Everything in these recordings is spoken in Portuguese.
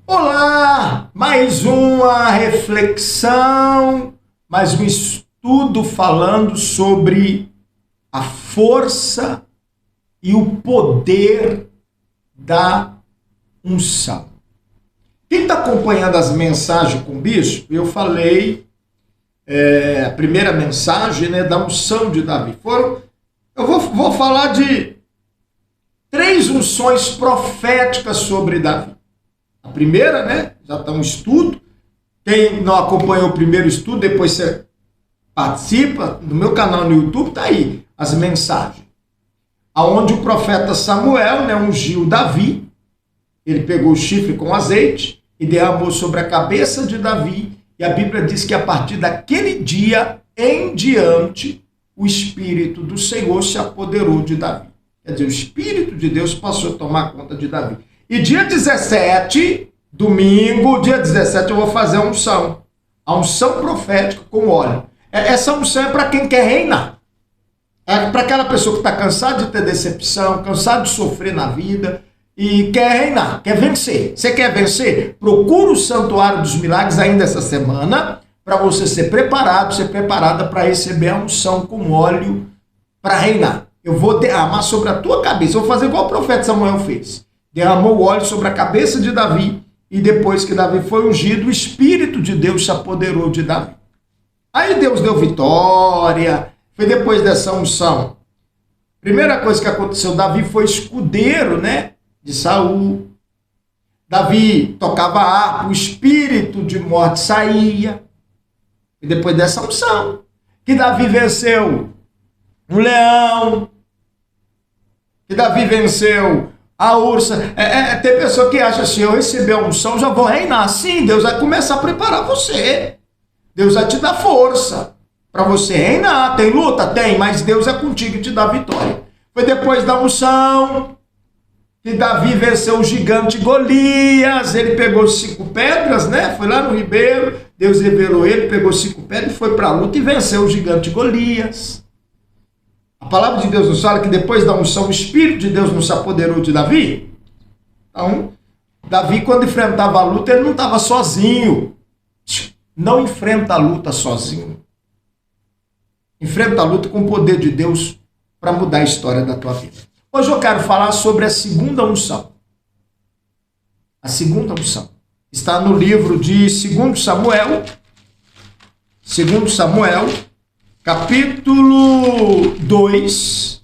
Olá! Mais uma reflexão, mais um estudo falando sobre a força e o poder da unção. Quem está acompanhando as mensagens com o bispo, eu falei a primeira mensagem, da unção de Davi. Eu vou falar de 3 unções proféticas sobre Davi. A primeira, já está um estudo. Quem não acompanhou o primeiro estudo, depois você participa no meu canal no YouTube, está aí as mensagens. Aonde o profeta Samuel, ungiu Davi, ele pegou o chifre com azeite e derramou sobre a cabeça de Davi, e a Bíblia diz que a partir daquele dia em diante, o Espírito do Senhor se apoderou de Davi. Quer dizer, o Espírito de Deus passou a tomar conta de Davi. E dia 17, domingo, dia 17, eu vou fazer a unção profética com óleo. Essa unção é para quem quer reinar. É para aquela pessoa que está cansada de ter decepção, cansada de sofrer na vida e quer reinar, quer vencer. Você quer vencer? Procura o Santuário dos Milagres ainda essa semana para você ser preparado, ser preparada para receber a unção com óleo para reinar. Eu vou derramar sobre a tua cabeça. Eu vou fazer igual o profeta Samuel fez. Derramou o óleo sobre a cabeça de Davi, e depois que Davi foi ungido, o Espírito de Deus se apoderou de Davi. Aí Deus deu vitória. Foi depois dessa unção. Primeira coisa que aconteceu, Davi foi escudeiro, de Saul. Davi tocava harpa, o espírito de morte saía. E depois dessa unção, que Davi venceu um leão, que Davi venceu a ursa. Tem pessoa que acha assim, eu recebi a unção, já vou reinar. Sim, Deus vai começar a preparar você. Deus vai te dar força para você reinar. Tem luta? Tem, mas Deus é contigo e te dá vitória. Foi depois da unção que Davi venceu o gigante Golias. Ele pegou 5 pedras, foi lá no ribeiro, Deus revelou ele, pegou 5 pedras e foi para a luta e venceu o gigante Golias. A palavra de Deus nos fala que depois da unção, o Espírito de Deus não se apoderou de Davi. Então, Davi, quando enfrentava a luta, ele não estava sozinho. Não enfrenta a luta sozinho. Enfrenta a luta com o poder de Deus para mudar a história da tua vida. Hoje eu quero falar sobre a segunda unção. A segunda unção está no livro de 2 Samuel. 2 Samuel, capítulo 2.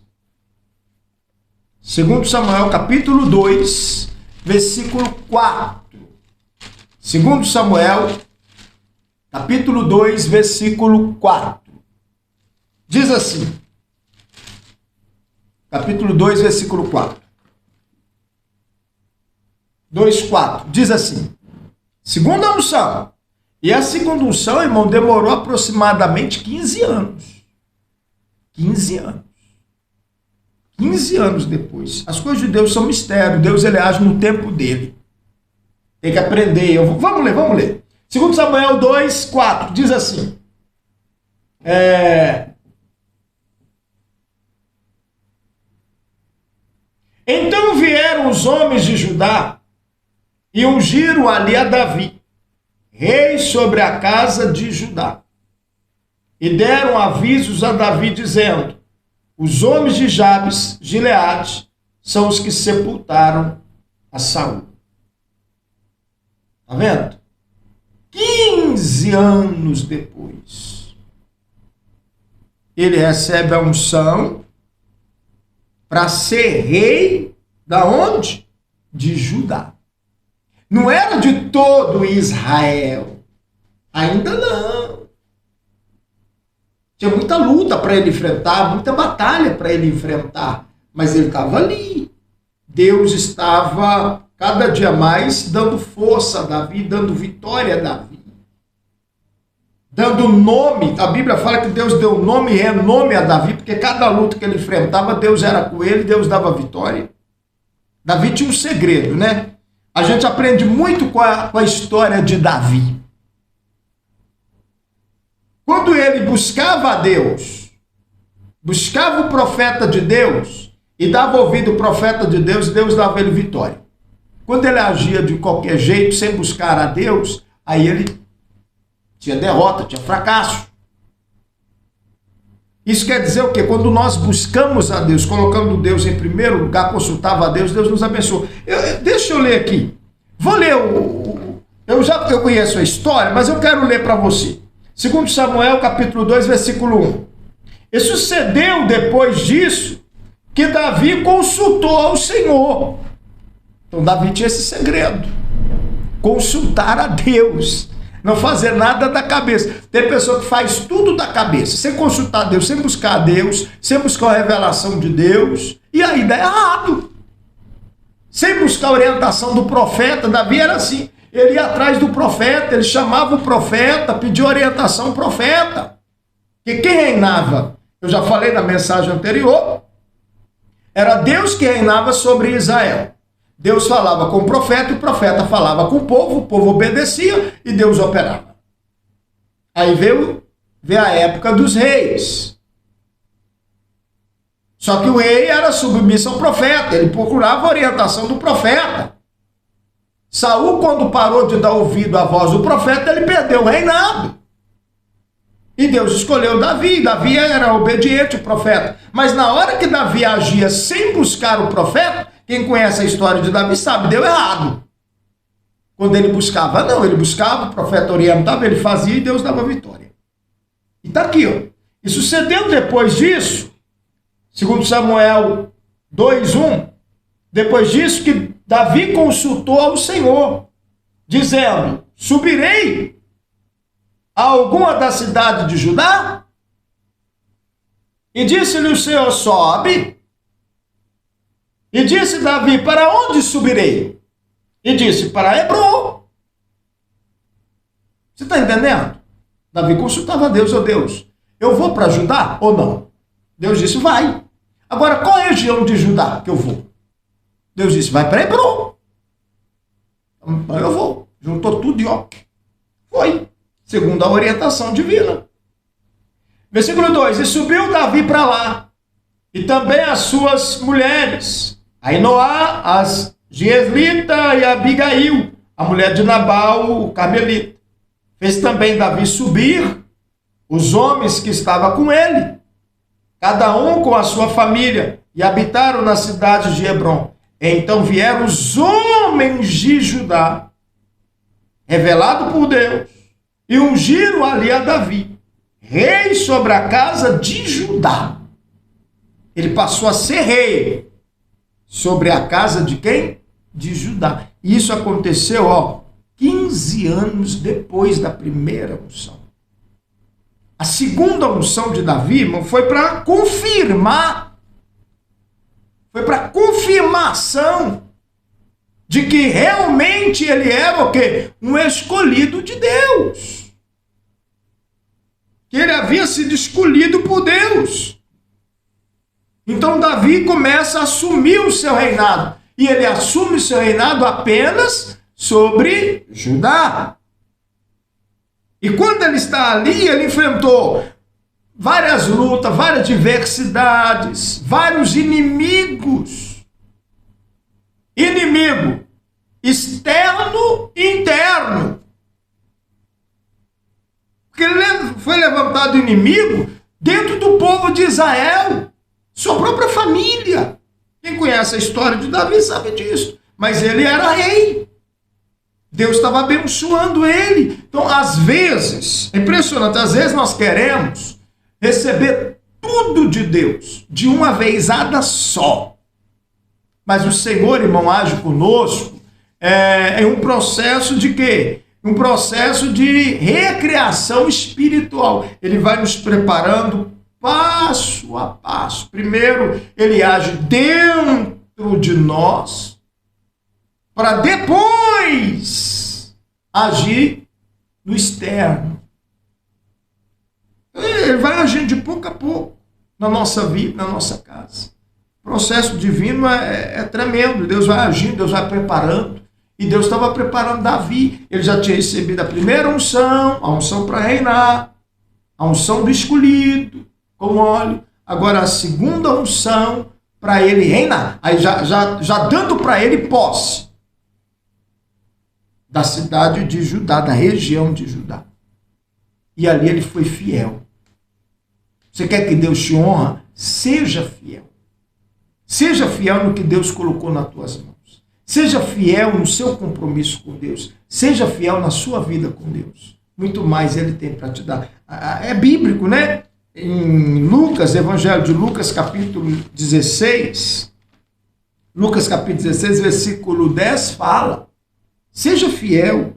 2 Samuel, capítulo 2, versículo 4. 2 Samuel, capítulo 2, versículo 4. Diz assim, capítulo 2, versículo 4. 2:4, diz assim, segunda unção. E a segunda unção, irmão, demorou aproximadamente 15 anos. 15 anos. 15 anos depois. As coisas de Deus são mistério. Deus, ele age no tempo dele. Tem que aprender. Vamos ler. 2 Samuel 2:4, diz assim. Então vieram os homens de Judá e ungiram ali a Davi, rei sobre a casa de Judá. E deram avisos a Davi, dizendo, os homens de Jabes, Gileade, são os que sepultaram a Saul. Está vendo? 15 anos depois, ele recebe a unção para ser rei da onde? De Judá. Não era de todo Israel. Ainda não. Tinha muita luta para ele enfrentar, muita batalha para ele enfrentar. Mas ele estava ali. Deus estava cada dia mais dando força a Davi, dando vitória a Davi. Dando nome. A Bíblia fala que Deus deu nome e renome a Davi, porque cada luta que ele enfrentava, Deus era com ele, Deus dava vitória. Davi tinha um segredo, A gente aprende muito com a história de Davi. Quando ele buscava a Deus, buscava o profeta de Deus e dava ouvido ao profeta de Deus, Deus dava ele vitória. Quando ele agia de qualquer jeito, sem buscar a Deus, aí ele tinha derrota, tinha fracasso. Isso quer dizer o quê? Quando nós buscamos a Deus, colocando Deus em primeiro lugar, consultava a Deus, Deus nos abençoa. Deixa eu ler aqui. Vou ler eu conheço a história, mas eu quero ler para você. 2 Samuel, capítulo 2, versículo 1. E sucedeu depois disso que Davi consultou ao Senhor. Então Davi tinha esse segredo. Consultar a Deus. Não fazer nada da cabeça. Tem pessoa que faz tudo da cabeça, sem consultar a Deus, sem buscar a Deus, sem buscar a revelação de Deus, e aí dá errado. Sem buscar a orientação do profeta. Davi era assim. Ele ia atrás do profeta, ele chamava o profeta, pedia orientação ao profeta. Porque quem reinava, eu já falei na mensagem anterior, era Deus que reinava sobre Israel. Deus falava com o profeta falava com o povo obedecia e Deus operava. Aí veio a época dos reis. Só que o rei era submisso ao profeta, ele procurava a orientação do profeta. Saul, quando parou de dar ouvido à voz do profeta, ele perdeu o reinado. E Deus escolheu Davi. Davi era obediente ao profeta. Mas na hora que Davi agia sem buscar o profeta, quem conhece a história de Davi sabe, deu errado. Quando ele buscava, não, ele buscava, o profeta orientava, ele fazia e Deus dava vitória. E está aqui, ó. E sucedeu depois disso, 2 Samuel 2:1, depois disso que Davi consultou ao Senhor, dizendo: subirei a alguma da cidade de Judá? E disse-lhe o Senhor: sobe. E disse Davi: para onde subirei? E disse: para Hebron. Você está entendendo? Davi consultava a Deus: ó Deus, eu vou para Judá ou não? Deus disse: vai. Agora, qual é a região de Judá que eu vou? Deus disse: vai para Hebron. Então eu vou. Juntou tudo e ó, foi. Segundo a orientação divina. Versículo 2: e subiu Davi para lá, e também as suas mulheres, Ainoá, as Jezreelita e Abigail, a mulher de Nabal, o Carmelita. Fez também Davi subir os homens que estavam com ele, cada um com a sua família, e habitaram na cidade de Hebron. Então vieram os homens de Judá, revelado por Deus, e ungiram ali a Davi, rei sobre a casa de Judá. Ele passou a ser rei sobre a casa de quem? De Judá. E isso aconteceu, 15 anos depois da primeira unção. A segunda unção de Davi, irmão, foi para confirmar, foi para confirmação de que realmente ele era o quê? Um escolhido de Deus. Que ele havia sido escolhido por Deus. Então Davi começa a assumir o seu reinado. E ele assume o seu reinado apenas sobre Judá. E quando ele está ali, ele enfrentou várias lutas, várias diversidades, vários inimigos. Inimigo externo e interno. Porque foi levantado inimigo dentro do povo de Israel, sua própria família. Quem conhece a história de Davi sabe disso. Mas ele era rei. Deus estava abençoando ele. Então, às vezes, é impressionante, às vezes nós queremos receber tudo de Deus de uma vezada só. Mas o Senhor, irmão, age conosco em um processo de quê? Um processo de recriação espiritual. Ele vai nos preparando passo a passo. Primeiro, ele age dentro de nós, para depois agir no externo. Ele vai agindo de pouco a pouco na nossa vida, na nossa casa. O processo divino é tremendo. Deus vai agindo, Deus vai preparando. E Deus estava preparando Davi. Ele já tinha recebido a primeira unção, a unção para reinar, a unção do escolhido, com óleo. Agora a segunda unção para ele reinar. Aí já dando para ele posse. da cidade de Judá, da região de Judá. E ali ele foi fiel. Você quer que Deus te honra? Seja fiel. Seja fiel no que Deus colocou nas tuas mãos. Seja fiel no seu compromisso com Deus. Seja fiel na sua vida com Deus. Muito mais ele tem para te dar. É bíblico, né? Em Lucas, Evangelho de Lucas, capítulo 16, Lucas capítulo 16, versículo 10, fala: seja fiel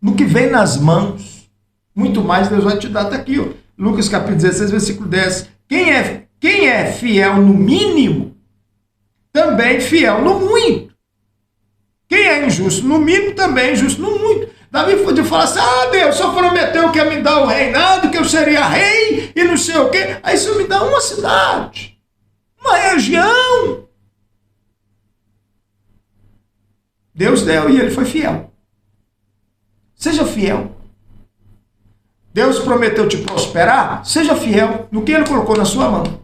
no que vem nas mãos. Muito mais Deus vai te dar. Está aqui, ó. Lucas capítulo 16, versículo 10. Quem é fiel no mínimo, também fiel no muito. Quem é injusto no mínimo, também é injusto no muito. Davi podia falar assim: Deus, só prometeu que ia me dar o reinado, que eu seria rei e não sei o quê. Aí você me dá uma cidade, uma região. Deus deu e ele foi fiel. Seja fiel. Deus prometeu te prosperar, seja fiel no que ele colocou na sua mão.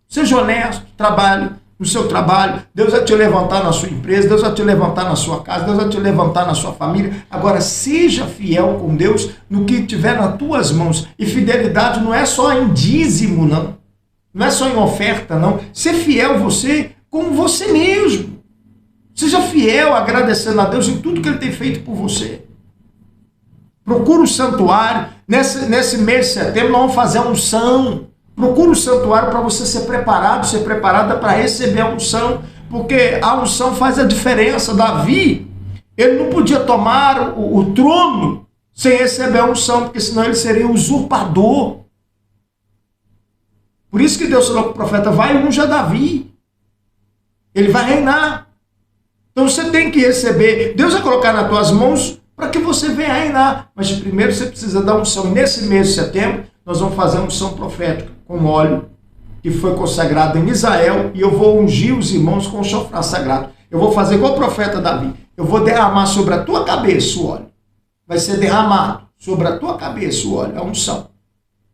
Seja honesto, trabalhe no seu trabalho. Deus vai te levantar na sua empresa, Deus vai te levantar na sua casa, Deus vai te levantar na sua família. Agora, seja fiel com Deus no que tiver nas tuas mãos. E fidelidade não é só em dízimo, não. Não é só em oferta, não. Ser fiel você com você mesmo. Seja fiel agradecendo a Deus em tudo que ele tem feito por você. Procura o santuário. Nesse mês de setembro nós vamos fazer a unção. Procura o santuário para você ser preparada para receber a unção. Porque a unção faz a diferença. Davi, ele não podia tomar o trono sem receber a unção, porque senão ele seria usurpador. Por isso que Deus falou para o profeta: vai unja Davi. Ele vai reinar. Então você tem que receber. Deus vai colocar nas tuas mãos para que você venha reinar. Mas primeiro você precisa da unção. E nesse mês de setembro, nós vamos fazer a unção profética com óleo, que foi consagrado em Israel, e eu vou ungir os irmãos com o chofar sagrado. Eu vou fazer igual o profeta Davi. Eu vou derramar sobre a tua cabeça o óleo. Vai ser derramado sobre a tua cabeça o óleo, a unção.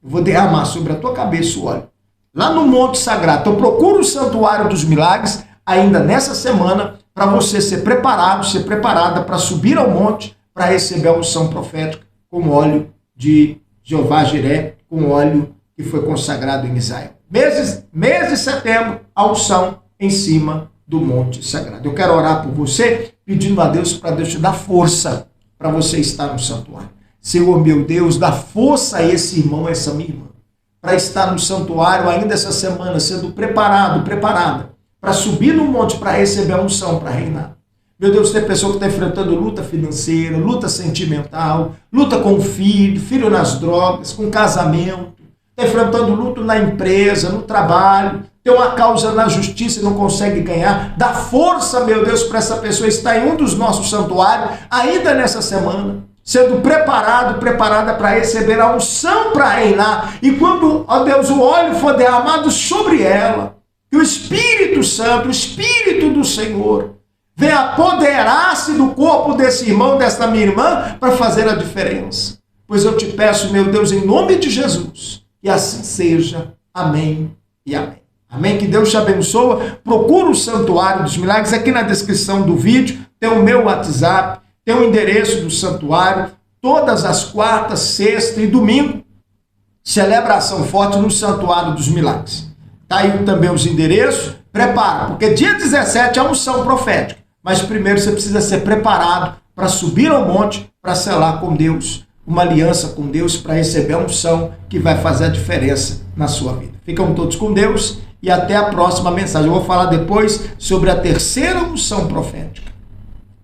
Eu vou derramar sobre a tua cabeça o óleo. Lá no Monte Sagrado. Então procura o Santuário dos Milagres ainda nessa semana, para você ser preparado, ser preparada para subir ao monte, para receber a unção profética com óleo de Jeová Jiré, com óleo que foi consagrado em Israel. Mês de setembro, a unção em cima do Monte Sagrado. Eu quero orar por você, pedindo a Deus para Deus te dar força para você estar no santuário. Senhor, meu Deus, dá força a esse irmão, a essa minha irmã, para estar no santuário ainda essa semana, sendo preparada, para subir no monte, para receber a unção, para reinar. Meu Deus, tem pessoa que está enfrentando luta financeira, luta sentimental, luta com o filho nas drogas, com casamento, está enfrentando luta na empresa, no trabalho, tem uma causa na justiça e não consegue ganhar. Dá força, meu Deus, para essa pessoa estar em um dos nossos santuários, ainda nessa semana, sendo preparada para receber a unção para reinar. E quando, ó Deus, o óleo for derramado sobre ela, que o Espírito Santo, o Espírito do Senhor, venha apoderar-se do corpo desse irmão, dessa minha irmã, para fazer a diferença. Pois eu te peço, meu Deus, em nome de Jesus, que assim seja. Amém e amém. Amém? Que Deus te abençoe. Procura o Santuário dos Milagres. Aqui na descrição do vídeo tem o meu WhatsApp, tem o endereço do santuário. Todas as quartas, sexta e domingo, celebração forte no Santuário dos Milagres. Está aí também os endereços. Prepara, porque dia 17 é a unção profética. Mas primeiro você precisa ser preparado para subir ao monte, para selar com Deus, uma aliança com Deus, para receber a unção que vai fazer a diferença na sua vida. Ficam todos com Deus e até a próxima mensagem. Eu vou falar depois sobre a terceira unção profética.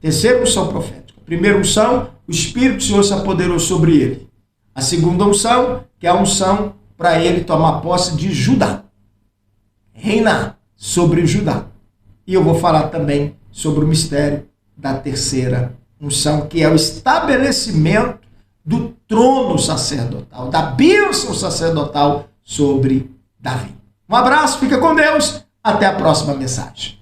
Terceira unção profética. Primeira unção, o Espírito do Senhor se apoderou sobre ele. A segunda unção, que é a unção para ele tomar posse de Judá. Reinar sobre Judá. E eu vou falar também sobre o mistério da terceira unção, que é o estabelecimento do trono sacerdotal, da bênção sacerdotal sobre Davi. Um abraço, fica com Deus, até a próxima mensagem.